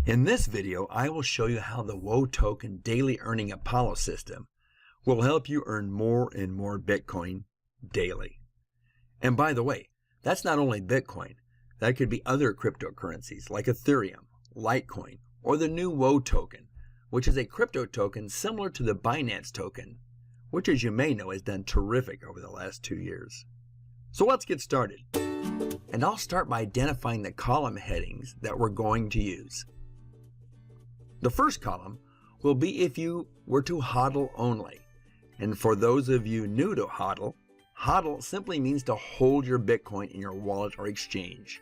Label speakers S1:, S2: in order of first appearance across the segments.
S1: In this video, I will show you how the Wotoken daily earning Apollo system will help you earn more and more Bitcoin daily. And by the way, that's not only Bitcoin. That could be other cryptocurrencies like Ethereum, Litecoin, or the new Wotoken, which is a crypto token similar to the Binance token, which as you may know has done terrific over the last 2 years. So let's get started. And I'll start by identifying the column headings that we're going to use. The first column will be if you were to HODL only. And for those of you new to HODL, HODL simply means to hold your Bitcoin in your wallet or exchange.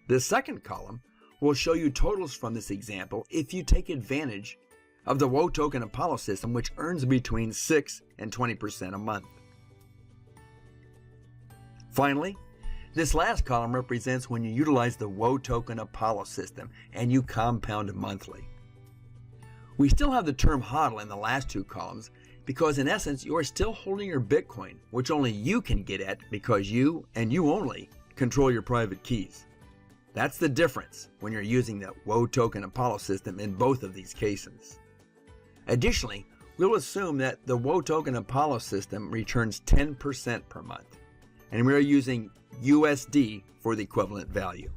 S1: The second column will show you totals from this example if you take advantage of the Wotoken Apollo system, which earns between 6 and 20% a month. Finally, this last column represents when you utilize the Wotoken Apollo system and you compound monthly. We still have the term HODL in the last two columns because in essence you are still holding your Bitcoin, which only you can get at because you and you only control your private keys. That's the difference when you're using the Wotoken Apollo system in both of these cases. Additionally, we'll assume that the Wotoken Apollo system returns 10% per month, and we are using USD for the equivalent value.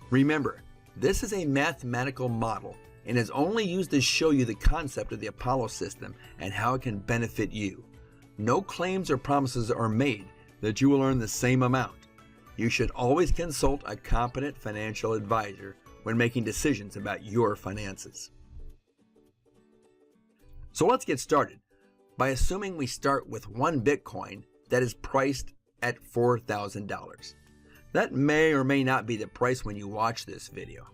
S1: Remember, this is a mathematical model and is only used to show you the concept of the Apollo system and how it can benefit you. No claims or promises are made that you will earn the same amount. You should always consult a competent financial advisor when making decisions about your finances. So let's get started by assuming we start with one Bitcoin that is priced at $4,000. That may or may not be the price when you watch this video.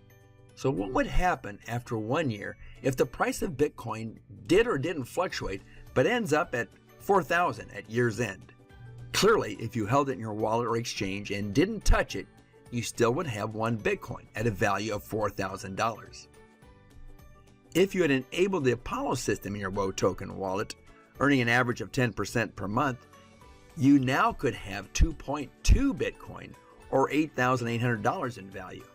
S1: So what would happen after 1 year if the price of Bitcoin did or didn't fluctuate but ends up at $4,000 at year's end? Clearly, if you held it in your wallet or exchange and didn't touch it, you still would have one Bitcoin at a value of $4,000. If you had enabled the Apollo system in your Wotoken wallet, earning an average of 10% per month, you now could have 2.2 Bitcoin or $8,800 in value.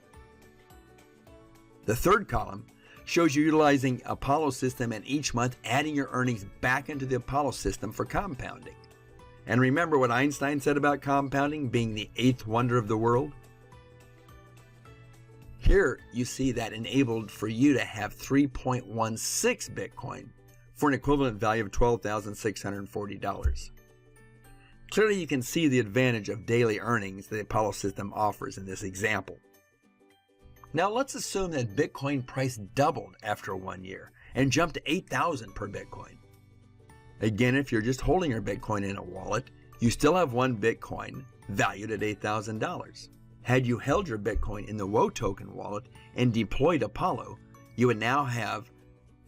S1: The third column shows you utilizing Apollo system and each month adding your earnings back into the Apollo system for compounding. And remember what Einstein said about compounding being the eighth wonder of the world? Here you see that enabled for you to have 3.16 Bitcoin for an equivalent value of $12,640. Clearly you can see the advantage of daily earnings the Apollo system offers in this example. Now let's assume that Bitcoin price doubled after 1 year and jumped to $8,000 per Bitcoin. Again, if you're just holding your Bitcoin in a wallet, you still have one Bitcoin valued at $8,000. Had you held your Bitcoin in the Wotoken wallet and deployed Apollo, you would now have,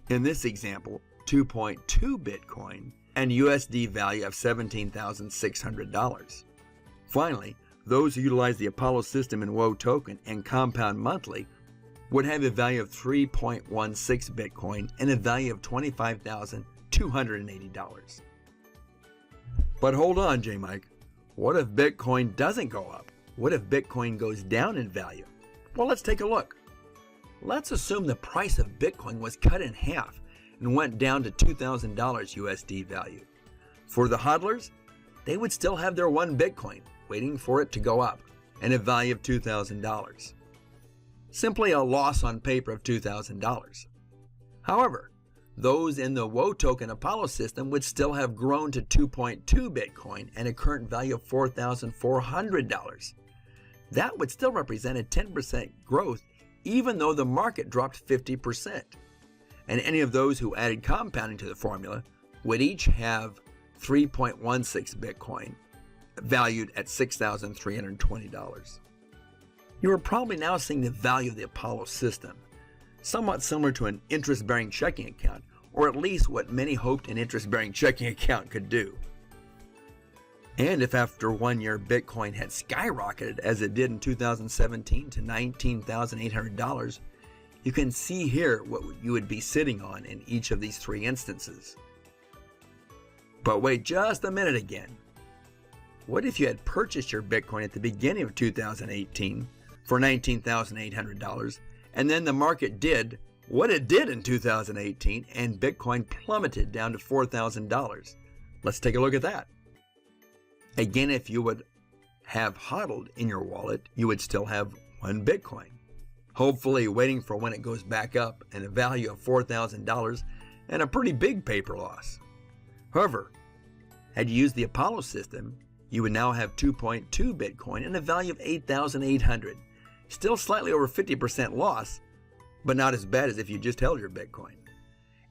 S1: in this example, 2.2 Bitcoin and USD value of $17,600. Finally, those who utilize the Apollo system in Wotoken and compound monthly would have a value of 3.16 Bitcoin and a value of $25,280. But hold on, J. Mike. What if Bitcoin doesn't go up? What if Bitcoin goes down in value? Well, let's take a look. Let's assume the price of Bitcoin was cut in half and went down to $2,000 USD value. For the hodlers, they would still have their one Bitcoin waiting for it to go up and a value of $2,000. Simply a loss on paper of $2,000. However, those in the Wotoken Apollo system would still have grown to 2.2 Bitcoin and a current value of $4,400. That would still represent a 10% growth even though the market dropped 50%. And any of those who added compounding to the formula would each have 3.16 Bitcoin, valued at $6,320. You are probably now seeing the value of the Apollo system, somewhat similar to an interest-bearing checking account, or at least what many hoped an interest-bearing checking account could do. And if after 1 year Bitcoin had skyrocketed as it did in 2017 to $19,800, you can see here what you would be sitting on in each of these three instances. But wait just a minute again. What if you had purchased your Bitcoin at the beginning of 2018 for $19,800 And then the market did what it did in 2018, and Bitcoin plummeted down to $4,000. Let's take a look at that. Again, if you would have HODLed in your wallet, you would still have 1 Bitcoin, hopefully waiting for when it goes back up and a value of $4,000 and a pretty big paper loss. However, had you used the Apollo system, you would now have 2.2 Bitcoin and a value of 8,800. Still slightly over 50% loss, but not as bad as if you just held your Bitcoin.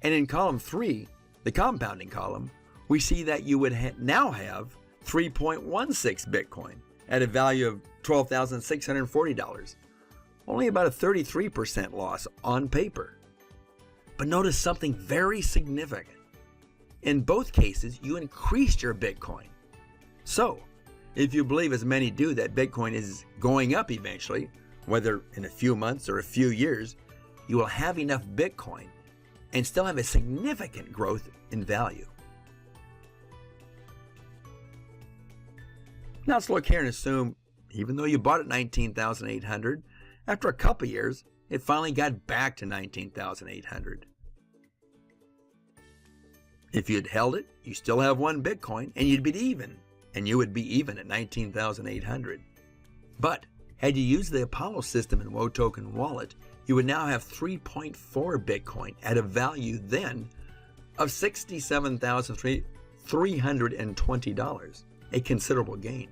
S1: And in column 3, the compounding column, we see that you would now have 3.16 Bitcoin at a value of $12,640. Only about a 33% loss on paper. But notice something very significant. In both cases, you increased your Bitcoin. So, if you believe, as many do, that Bitcoin is going up eventually, whether in a few months or a few years, you will have enough Bitcoin and still have a significant growth in value. Now let's look here and assume, even though you bought it $19,800, after a couple years, it finally got back to $19,800. If you'd held it, you still have 1 Bitcoin, and you'd be even, and you would be even at $19,800. But had you used the Apollo system in Wotoken wallet, you would now have 3.4 Bitcoin at a value then of $67,320, a considerable gain.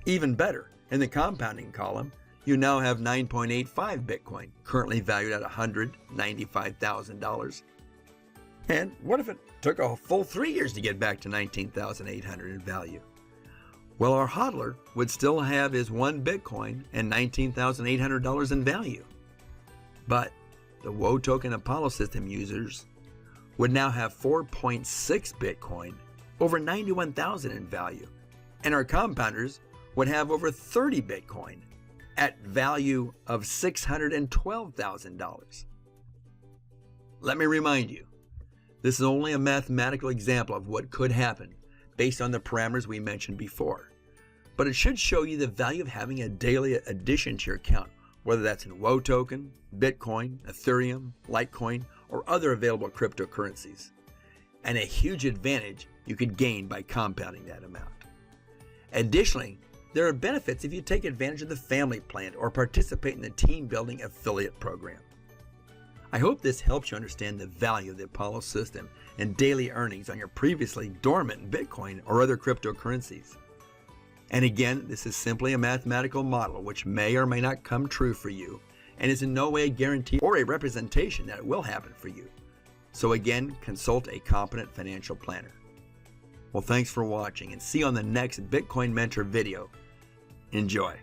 S1: Even better, in the compounding column, you now have 9.85 Bitcoin, currently valued at $195,000. And what if it took a full 3 years to get back to $19,800 in value? Well, our hodler would still have his 1 Bitcoin and $19,800 in value. But the Wotoken Apollo system users would now have 4.6 Bitcoin, over $91,000 in value. And our compounders would have over 30 Bitcoin at value of $612,000. Let me remind you, this is only a mathematical example of what could happen based on the parameters we mentioned before. But it should show you the value of having a daily addition to your account, whether that's in Wotoken, Bitcoin, Ethereum, Litecoin, or other available cryptocurrencies, and a huge advantage you could gain by compounding that amount. Additionally, there are benefits if you take advantage of the family plan or participate in the team building affiliate program. I hope this helps you understand the value of the Apollo system and daily earnings on your previously dormant Bitcoin or other cryptocurrencies. And again, this is simply a mathematical model which may or may not come true for you and is in no way a guarantee or a representation that it will happen for you. So again, consult a competent financial planner. Well, thanks for watching, and see you on the next Bitcoin Mentor video. Enjoy.